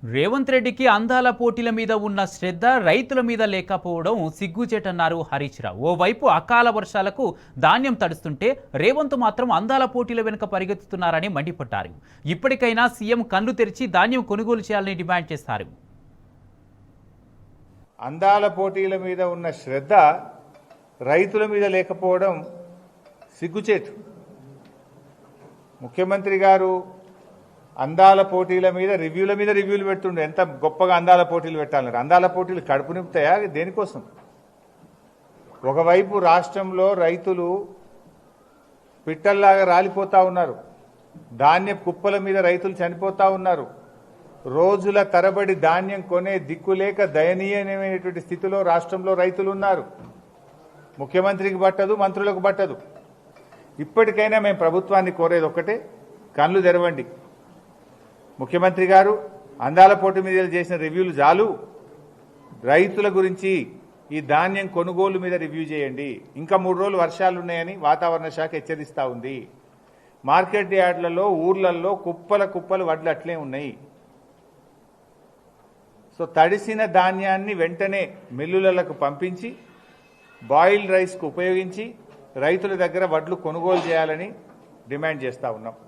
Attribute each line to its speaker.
Speaker 1: రేవంత్ రెడ్డికి అందాల పోటీల మీద ఉన్న శ్రద్ధ రైతుల మీద లేకపోవడం సిగ్గుచేటన్నారు హరీష్ రావు. ఓవైపు అకాల వర్షాలకు ధాన్యం తడుస్తుంటే రేవంత్ మాత్రం అందాల పోటీల వెనుక పరిగెత్తుతున్నారని మండిపడ్డారు. ఇప్పటికైనా సీఎం కన్ను తెరిచి ధాన్యం కొనుగోలు చేయాలని డిమాండ్ చేశారు.
Speaker 2: అందాల పోటీల మీద ఉన్న శ్రద్ధ రైతుల మీద లేకపోవడం సిగ్గుచేటు. ముఖ్యమంత్రి గారు అందాల పోటీల మీద రివ్యూలు పెడుతుండే. ఎంత గొప్పగా అందాల పోటీలు పెట్టాలన్నారు. అందాల పోటీలు కడుపు నింపుతాయా? దేనికోసం? ఒకవైపు రాష్ట్రంలో రైతులు పిట్టల్లాగా రాలిపోతా ఉన్నారు. ధాన్య కుప్పల మీద రైతులు చనిపోతా ఉన్నారు. రోజుల తరబడి ధాన్యం కొనే దిక్కులేక దయనీయమైనటువంటి స్థితిలో రాష్ట్రంలో రైతులు ఉన్నారు. ముఖ్యమంత్రికి పట్టదు, మంత్రులకు పట్టదు. ఇప్పటికైనా మేము ప్రభుత్వాన్ని కోరేది ఒక్కటే, కళ్ళు తెరవండి. ముఖ్యమంత్రి గారు అందాల పోటీ మీద చేసిన రివ్యూలు చాలు. రైతుల గురించి ఈ ధాన్యం కొనుగోలు మీద రివ్యూ చేయండి. ఇంకా 3 రోజులు వర్షాలున్నాయని వాతావరణ శాఖ హెచ్చరిస్తూ ఉంది. మార్కెట్ యార్డ్లలో ఊర్లలో కుప్పలు వడ్లు అట్లే ఉన్నాయి. సో తడిసిన ధాన్యాన్ని వెంటనే మిల్లులకు పంపించి బాయిల్డ్ రైస్కు ఉపయోగించి రైతుల దగ్గర వడ్లు కొనుగోలు చేయాలని డిమాండ్ చేస్తూ ఉన్నాం.